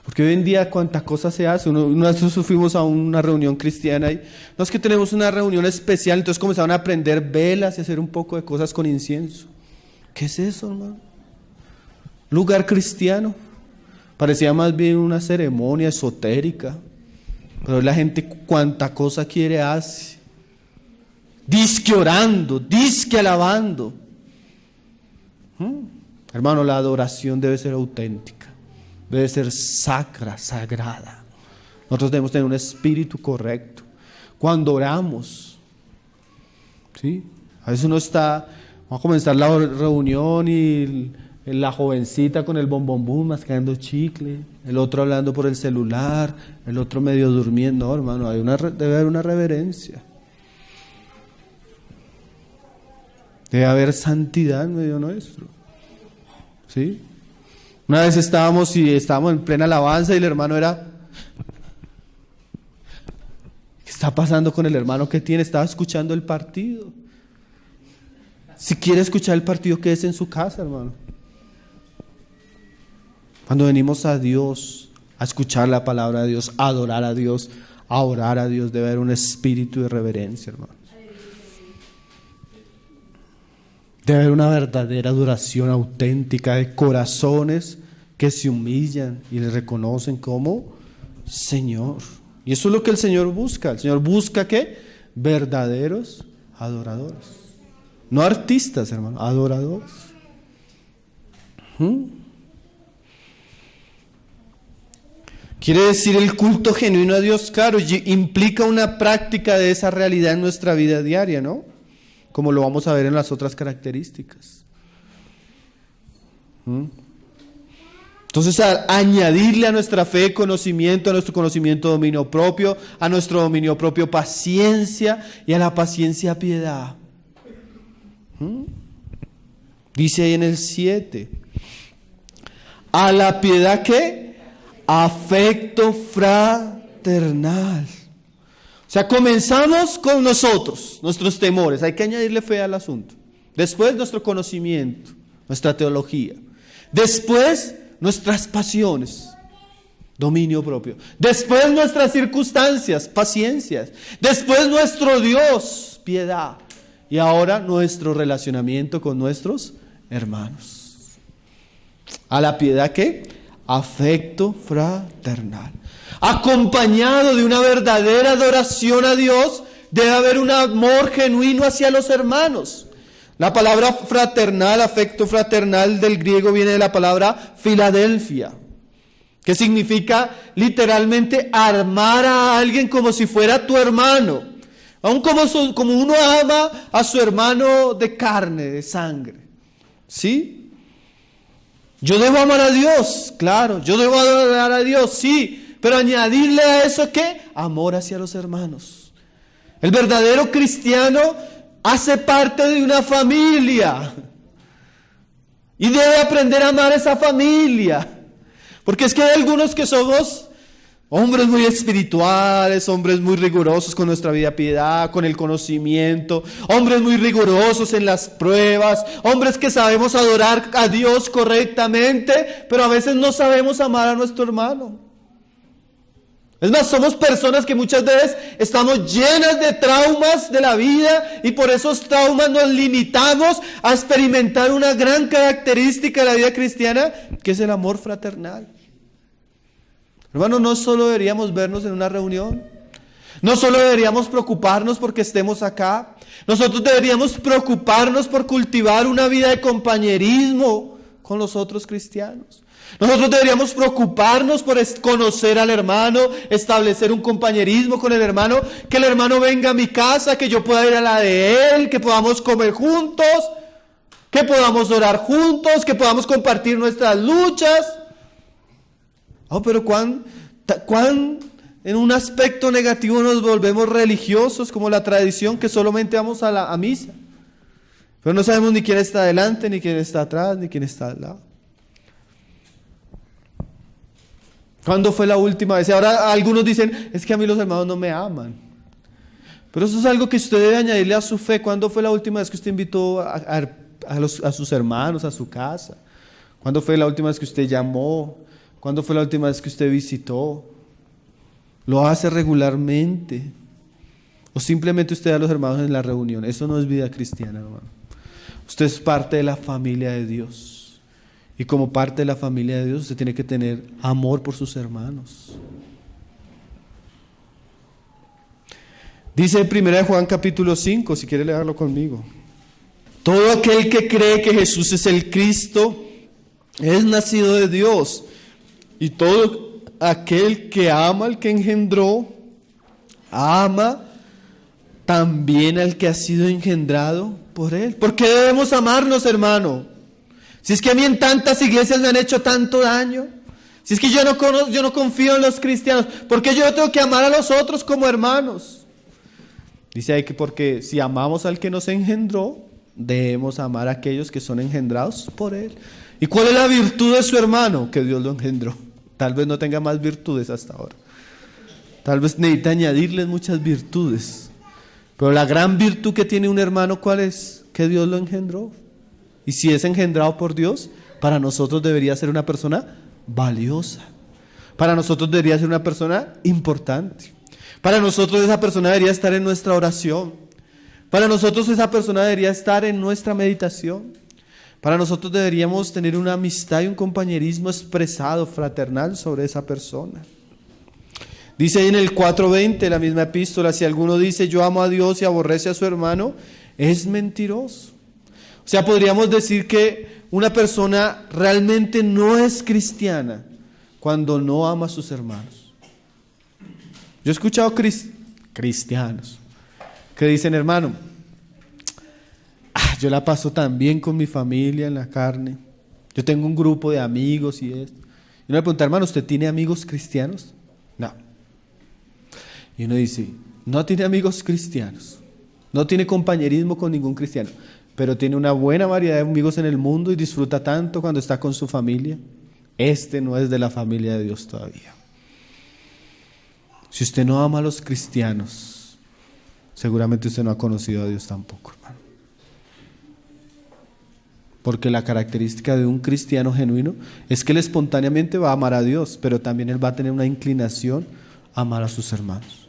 Porque hoy en día cuántas cosas se hace. Nosotros fuimos a una reunión cristiana y no es que tenemos una reunión especial, entonces comenzaron a prender velas y hacer un poco de cosas con incienso. ¿Qué es eso, hermano? Lugar cristiano. Parecía más bien una ceremonia esotérica. Pero la gente cuánta cosa quiere hace. Disque orando, disque alabando. Hermano, la adoración debe ser auténtica. Debe ser sacra, sagrada. Nosotros debemos tener un espíritu correcto. Cuando oramos, ¿sí? A veces uno está, vamos a comenzar la reunión y la jovencita con el bombombum mascando chicle, el otro hablando por el celular, el otro medio durmiendo. No, hermano, debe haber una reverencia. Debe haber santidad en medio nuestro. ¿Sí? Una vez estábamos en plena alabanza y el hermano era... ¿Qué está pasando con el hermano? ¿Qué tiene? Estaba escuchando el partido. Si quiere escuchar el partido, quédese en su casa, hermano. Cuando venimos a Dios, a escuchar la palabra de Dios, a adorar a Dios, a orar a Dios, debe haber un espíritu de reverencia, hermano. Debe haber una verdadera adoración auténtica de corazones que se humillan y le reconocen como Señor. Y eso es lo que el Señor busca. El Señor busca ¿qué? Verdaderos adoradores. No artistas, hermano, adoradores. Quiere decir el culto genuino a Dios, claro, implica una práctica de esa realidad en nuestra vida diaria, ¿no? Como lo vamos a ver en las otras características. Entonces, añadirle a nuestra fe conocimiento, a nuestro conocimiento dominio propio, a nuestro dominio propio paciencia y a la paciencia piedad. Dice ahí en el 7, a la piedad ¿qué? Afecto fraternal. O sea, comenzamos con nosotros, nuestros temores, hay que añadirle fe al asunto. Después nuestro conocimiento, nuestra teología. Después nuestras pasiones, dominio propio. Después nuestras circunstancias, paciencias. Después nuestro Dios, piedad. Y ahora nuestro relacionamiento con nuestros hermanos. A la piedad ¿qué? Afecto fraternal. Acompañado de una verdadera adoración a Dios, debe haber un amor genuino hacia los hermanos. La palabra fraternal, afecto fraternal del griego viene de la palabra Filadelfia, que significa literalmente amar a alguien como si fuera tu hermano. Aún como uno ama a su hermano de carne, de sangre. ¿Sí? Yo debo amar a Dios, claro. Yo debo adorar a Dios, sí. Pero añadirle a eso ¿qué? Amor hacia los hermanos. El verdadero cristiano hace parte de una familia. Y debe aprender a amar a esa familia. Porque es que hay algunos que somos hombres muy espirituales, hombres muy rigurosos con nuestra vida de piedad, con el conocimiento, hombres muy rigurosos en las pruebas, hombres que sabemos adorar a Dios correctamente, pero a veces no sabemos amar a nuestro hermano. Es más, somos personas que muchas veces estamos llenas de traumas de la vida y por esos traumas nos limitamos a experimentar una gran característica de la vida cristiana, que es el amor fraternal. Hermano, no solo deberíamos vernos en una reunión, no solo deberíamos preocuparnos porque estemos acá, nosotros deberíamos preocuparnos por cultivar una vida de compañerismo con los otros cristianos. Nosotros deberíamos preocuparnos por conocer al hermano, establecer un compañerismo con el hermano, que el hermano venga a mi casa, que yo pueda ir a la de él, que podamos comer juntos, que podamos orar juntos, que podamos compartir nuestras luchas. Oh, pero cuán en un aspecto negativo nos volvemos religiosos, como la tradición que solamente vamos a misa. Pero no sabemos ni quién está adelante, ni quién está atrás, ni quién está al lado. ¿Cuándo fue la última vez? Ahora algunos dicen, es que a mí los hermanos no me aman. Pero eso es algo que usted debe añadirle a su fe. ¿Cuándo fue la última vez que usted invitó a sus hermanos a su casa? ¿Cuándo fue la última vez que usted llamó? ¿Cuándo fue la última vez que usted visitó? ¿Lo hace regularmente? ¿O simplemente usted da a los hermanos en la reunión? Eso no es vida cristiana, hermano. Usted es parte de la familia de Dios. Y como parte de la familia de Dios, usted tiene que tener amor por sus hermanos. Dice en 1 Juan capítulo 5, si quiere leerlo conmigo. Todo aquel que cree que Jesús es el Cristo es nacido de Dios. Y todo aquel que ama al que engendró, ama también al que ha sido engendrado por él. ¿Por qué debemos amarnos, hermano? Si es que a mí en tantas iglesias me han hecho tanto daño, si es que yo no confío en los cristianos, ¿por qué yo tengo que amar a los otros como hermanos? Dice ahí que porque si amamos al que nos engendró, debemos amar a aquellos que son engendrados por él. ¿Y cuál es la virtud de su hermano? Que Dios lo engendró. Tal vez no tenga más virtudes hasta ahora. Tal vez necesita añadirles muchas virtudes. Pero la gran virtud que tiene un hermano, ¿cuál es? Que Dios lo engendró. Y si es engendrado por Dios, para nosotros debería ser una persona valiosa. Para nosotros debería ser una persona importante. Para nosotros esa persona debería estar en nuestra oración. Para nosotros esa persona debería estar en nuestra meditación. Para nosotros deberíamos tener una amistad y un compañerismo expresado, fraternal sobre esa persona. Dice ahí en el 4:20, la misma epístola, si alguno dice yo amo a Dios y aborrece a su hermano, es mentiroso. O sea, podríamos decir que una persona realmente no es cristiana cuando no ama a sus hermanos. Yo he escuchado cristianos que dicen, hermano, yo la paso tan bien con mi familia en la carne. Yo tengo un grupo de amigos y esto. Y uno le pregunta, hermano, ¿usted tiene amigos cristianos? No. Y uno dice, no tiene amigos cristianos. No tiene compañerismo con ningún cristiano. Pero tiene una buena variedad de amigos en el mundo y disfruta tanto cuando está con su familia. Este no es de la familia de Dios todavía. Si usted no ama a los cristianos, seguramente usted no ha conocido a Dios tampoco, hermano. Porque la característica de un cristiano genuino es que él espontáneamente va a amar a Dios, pero también él va a tener una inclinación a amar a sus hermanos.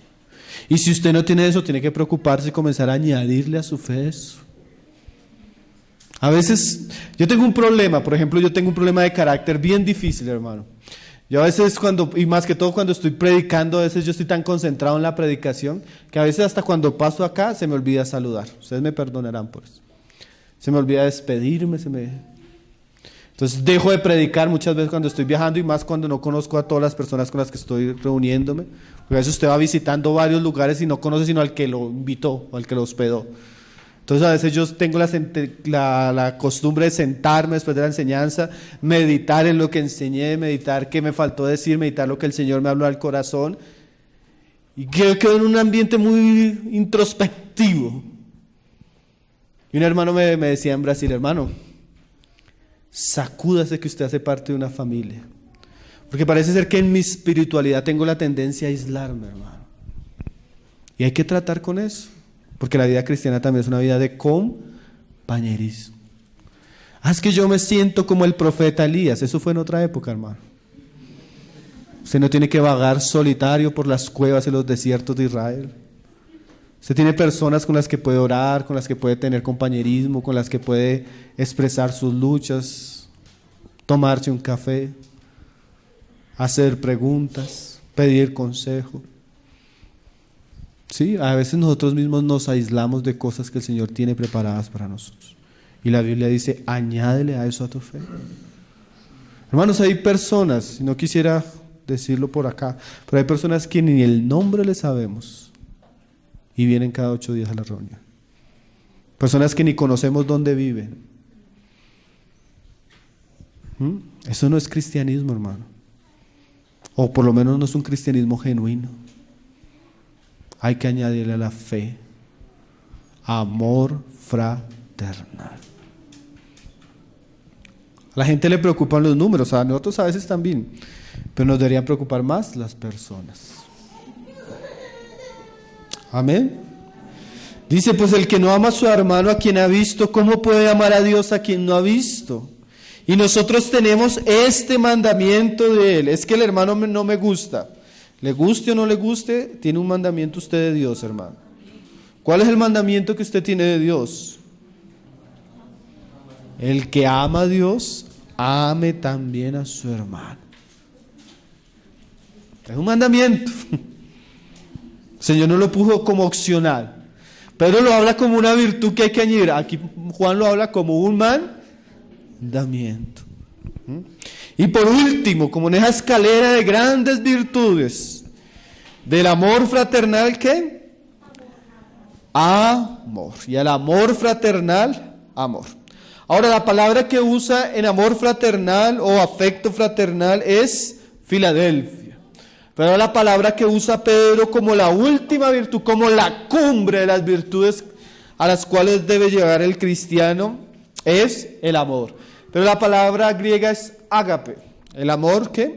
Y si usted no tiene eso, tiene que preocuparse y comenzar a añadirle a su fe eso. A veces, yo tengo un problema, por ejemplo, yo tengo un problema de carácter bien difícil, hermano. Yo a veces y más que todo cuando estoy predicando, a veces yo estoy tan concentrado en la predicación, que a veces hasta cuando paso acá se me olvida saludar. Ustedes me perdonarán por eso. Se me olvida despedirme, Entonces dejo de predicar muchas veces cuando estoy viajando y más cuando no conozco a todas las personas con las que estoy reuniéndome. Porque a veces usted va visitando varios lugares y no conoce sino al que lo invitó o al que lo hospedó. Entonces a veces yo tengo la costumbre de sentarme después de la enseñanza, meditar en lo que enseñé, meditar qué me faltó decir, meditar lo que el Señor me habló al corazón. Y quedo en un ambiente muy introspectivo. Y un hermano me decía en Brasil, hermano, sacúdase que usted hace parte de una familia. Porque parece ser que en mi espiritualidad tengo la tendencia a aislarme, hermano. Y hay que tratar con eso. Porque la vida cristiana también es una vida de compañerismo. Es que yo me siento como el profeta Elías. Eso fue en otra época, hermano. Usted no tiene que vagar solitario por las cuevas y los desiertos de Israel. Usted tiene personas con las que puede orar, con las que puede tener compañerismo, con las que puede expresar sus luchas, tomarse un café, hacer preguntas, pedir consejo. Sí, a veces nosotros mismos nos aislamos de cosas que el Señor tiene preparadas para nosotros. Y la Biblia dice, añádele a eso a tu fe. Hermanos, hay personas, no quisiera decirlo por acá, pero hay personas que ni el nombre le sabemos. Y vienen cada 8 días a la reunión. Personas que ni conocemos dónde viven. Eso no es cristianismo, hermano. O por lo menos no es un cristianismo genuino. Hay que añadirle a la fe amor fraternal. A la gente le preocupan los números, a nosotros a veces también, pero nos deberían preocupar más las personas. Amén. Dice, pues el que no ama a su hermano a quien ha visto, ¿cómo puede amar a Dios a quien no ha visto? Y nosotros tenemos este mandamiento de Él. Es que el hermano no me gusta. Le guste o no le guste, tiene un mandamiento usted de Dios, hermano. ¿Cuál es el mandamiento que usted tiene de Dios? El que ama a Dios, ame también a su hermano. Es un mandamiento. El Señor no lo puso como opcional. Pedro lo habla como una virtud que hay que añadir. Aquí Juan lo habla como un mandamiento. Y por último, como en esa escalera de grandes virtudes, del amor fraternal, ¿qué? Amor. Y al amor fraternal, amor. Ahora, la palabra que usa en amor fraternal o afecto fraternal es Filadelfia. Pero la palabra que usa Pedro como la última virtud, como la cumbre de las virtudes a las cuales debe llegar el cristiano, es el amor. Pero la palabra griega es ágape. ¿El amor qué?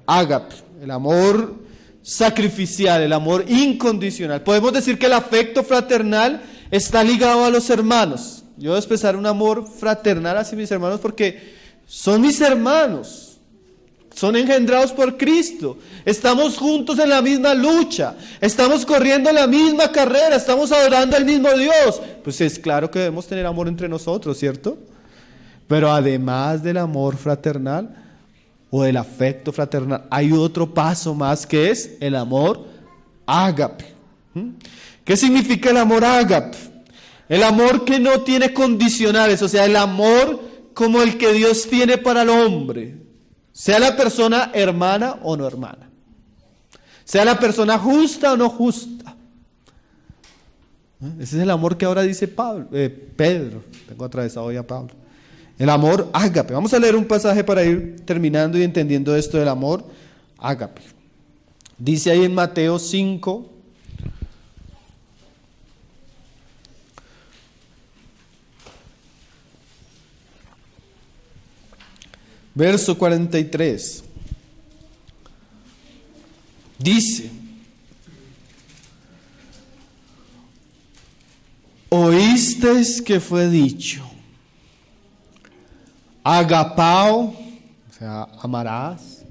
Ágape. El amor sacrificial, el amor incondicional. Podemos decir que el afecto fraternal está ligado a los hermanos. Yo debo expresar un amor fraternal hacia mis hermanos porque son mis hermanos. Son engendrados por Cristo. Estamos juntos en la misma lucha. Estamos corriendo la misma carrera. Estamos adorando al mismo Dios. Pues es claro que debemos tener amor entre nosotros, ¿cierto? Pero además del amor fraternal o del afecto fraternal, hay otro paso más que es el amor ágape. ¿Qué significa el amor ágape? El amor que no tiene condicionales, o sea, el amor como el que Dios tiene para el hombre. Sea la persona hermana o no hermana. Sea la persona justa o no justa. Ese es el amor que ahora dice Pedro. Tengo atravesado hoy a Pablo. El amor ágape. Vamos a leer un pasaje para ir terminando y entendiendo esto del amor ágape. Dice ahí en Mateo 5. Verso 43. Dice: oísteis que fue dicho, agapao, o sea, amarás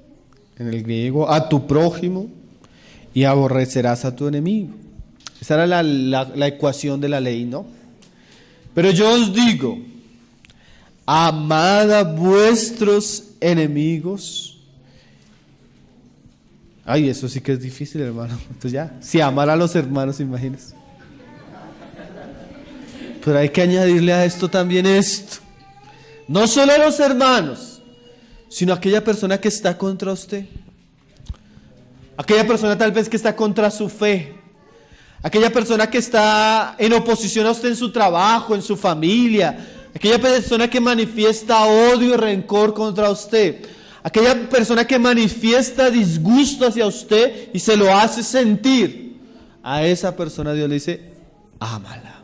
en el griego, a tu prójimo y aborrecerás a tu enemigo. Esa era la ecuación de la ley, ¿no? Pero yo os digo, amad a vuestros enemigos. Ay, eso sí que es difícil, hermano. Entonces ya, si amar a los hermanos, imagínense. Pero hay que añadirle a esto también esto. No solo a los hermanos, sino a aquella persona que está contra usted. Aquella persona tal vez que está contra su fe. Aquella persona que está en oposición a usted en su trabajo, en su familia. Aquella persona que manifiesta odio y rencor contra usted. Aquella persona que manifiesta disgusto hacia usted y se lo hace sentir. A esa persona Dios le dice, ámala.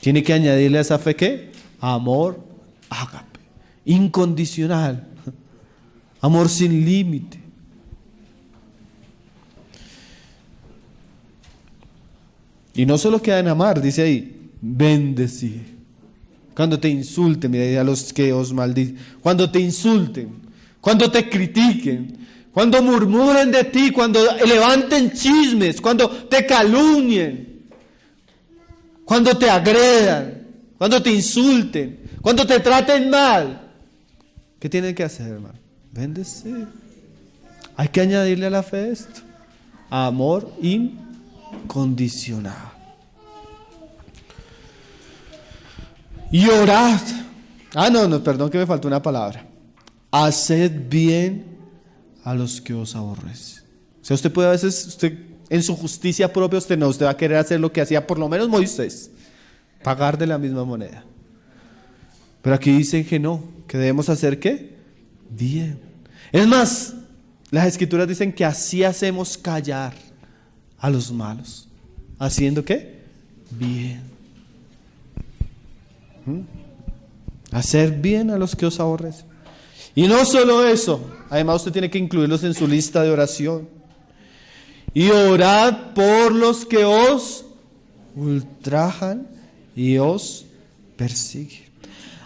Tiene que añadirle a esa fe ¿qué? Amor ágape, incondicional. Amor sin límite. Y no solo queda en amar, dice ahí, bendecir. Cuando te insulten, mira, a los que os maldicen, cuando te insulten, cuando te critiquen, cuando murmuren de ti, cuando levanten chismes, cuando te calumnien, cuando te agredan, cuando te insulten, cuando te traten mal, ¿qué tienen que hacer, hermano? Bendecir. Hay que añadirle a la fe esto, amor incondicional. Y orad. Perdón que me faltó una palabra. Haced bien a los que os aborrecen. O sea, usted puede a veces, en su justicia propia, usted va a querer hacer lo que hacía por lo menos Moisés. Pagar de la misma moneda. Pero aquí dicen que no, que debemos hacer ¿qué? Bien. Es más, las escrituras dicen que así hacemos callar a los malos. ¿Haciendo qué? Bien. Hacer bien a los que os aborrecen. Y no solo eso, además usted tiene que incluirlos en su lista de oración. Y orad por los que os ultrajan y os persiguen.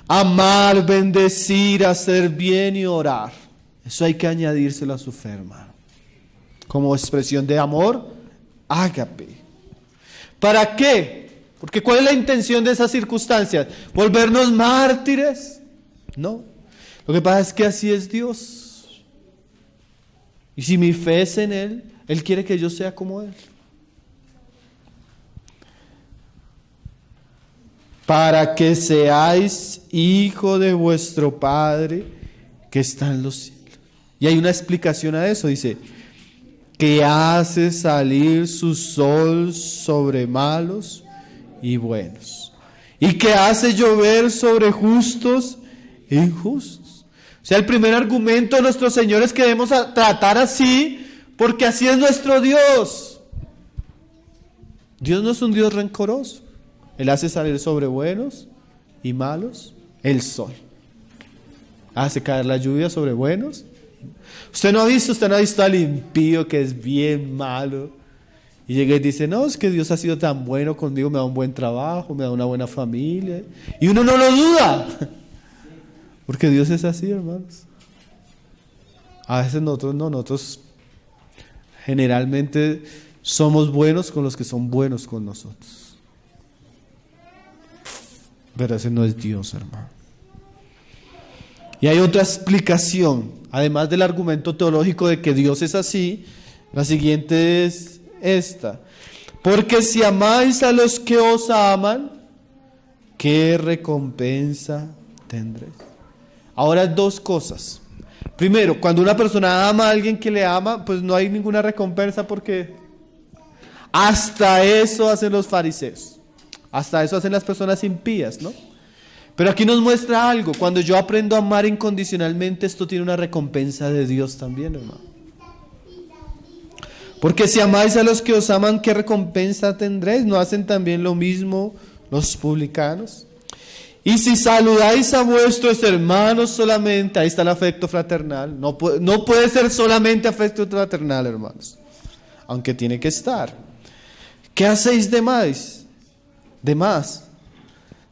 Amar, bendecir, hacer bien y orar. Eso hay que añadírselo a su fe, hermano. Como expresión de amor, ágape. ¿Para qué? Porque ¿cuál es la intención de esas circunstancias? ¿Volvernos mártires? No. Lo que pasa es que así es Dios. Y si mi fe es en Él, Él quiere que yo sea como Él. Para que seáis hijo de vuestro Padre que está en los cielos. Y hay una explicación a eso, dice, que hace salir su sol sobre malos y buenos, y que hace llover sobre justos e injustos. O sea, el primer argumento de nuestro Señor es que debemos tratar así, porque así es nuestro Dios. Dios no es un Dios rencoroso. Él hace salir sobre buenos y malos el sol. Hace caer la lluvia sobre buenos. Usted no ha visto al impío que es bien malo. Y llega y dice, no, es que Dios ha sido tan bueno conmigo, me da un buen trabajo, me da una buena familia. Y uno no lo duda. Porque Dios es así, hermanos. A veces nosotros generalmente somos buenos con los que son buenos con nosotros. Pero ese no es Dios, hermano. Y hay otra explicación, además del argumento teológico de que Dios es así, la siguiente es esta. Porque si amáis a los que os aman, ¿qué recompensa tendréis? Ahora, dos cosas. Primero, cuando una persona ama a alguien que le ama, pues no hay ninguna recompensa, porque hasta eso hacen los fariseos. Hasta eso hacen las personas impías, ¿no? Pero aquí nos muestra algo. Cuando yo aprendo a amar incondicionalmente, esto tiene una recompensa de Dios también, hermano. Porque si amáis a los que os aman, ¿qué recompensa tendréis? ¿No hacen también lo mismo los publicanos? Y si saludáis a vuestros hermanos solamente, ahí está el afecto fraternal. No puede ser solamente afecto fraternal, hermanos, aunque tiene que estar. ¿Qué hacéis de más?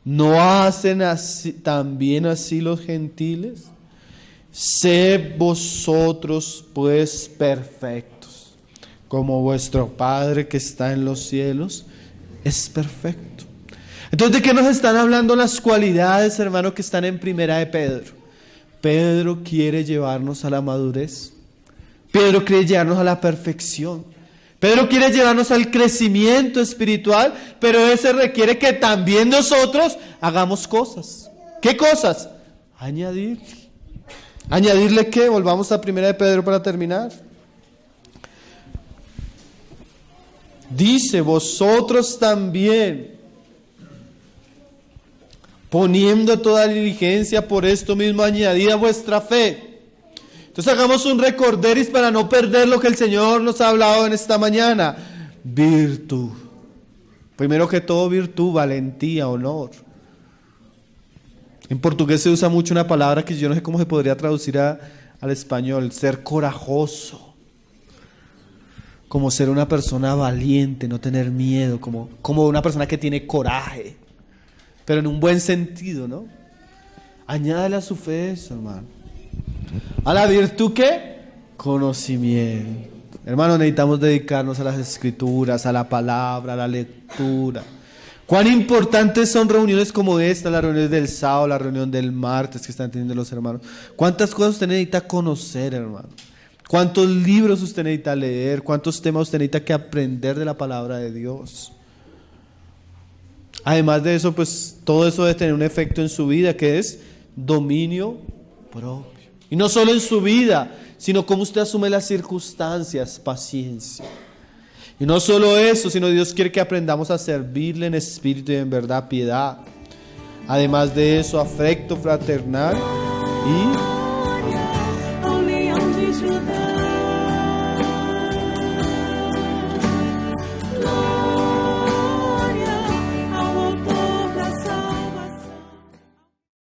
¿No hacen también así los gentiles? Sed vosotros pues perfectos, como vuestro Padre que está en los cielos es perfecto. Entonces, ¿de qué nos están hablando las cualidades, hermano, que están en primera de Pedro? Pedro quiere llevarnos a la madurez. Pedro quiere llevarnos a la perfección. Pedro quiere llevarnos al crecimiento espiritual, pero ese requiere que también nosotros hagamos cosas. ¿Qué cosas? Añadirle. ¿Añadirle qué? Volvamos a primera de Pedro para terminar. Dice, vosotros también, poniendo toda diligencia, por esto mismo añadid a vuestra fe. Entonces hagamos un recorderis para no perder lo que el Señor nos ha hablado en esta mañana. Virtud. Primero que todo, virtud, valentía, honor. En portugués se usa mucho una palabra que yo no sé cómo se podría traducir al español. Ser corajoso. Como ser una persona valiente, no tener miedo. Como una persona que tiene coraje. Pero en un buen sentido, ¿no? Añádale a su fe eso, hermano. ¿A la virtud qué? Conocimiento. Hermanos, necesitamos dedicarnos a las escrituras, a la palabra, a la lectura. Cuán importantes son reuniones como esta, las reuniones del sábado, la reunión del martes que están teniendo los hermanos. ¿Cuántas cosas usted necesita conocer, hermano? ¿Cuántos libros usted necesita leer? ¿Cuántos temas usted necesita que aprender de la palabra de Dios? Además de eso, pues todo eso debe tener un efecto en su vida, que es dominio propio. Y no solo en su vida, sino cómo usted asume las circunstancias, paciencia. Y no solo eso, sino Dios quiere que aprendamos a servirle en espíritu y en verdad piedad. Además de eso, afecto fraternal y...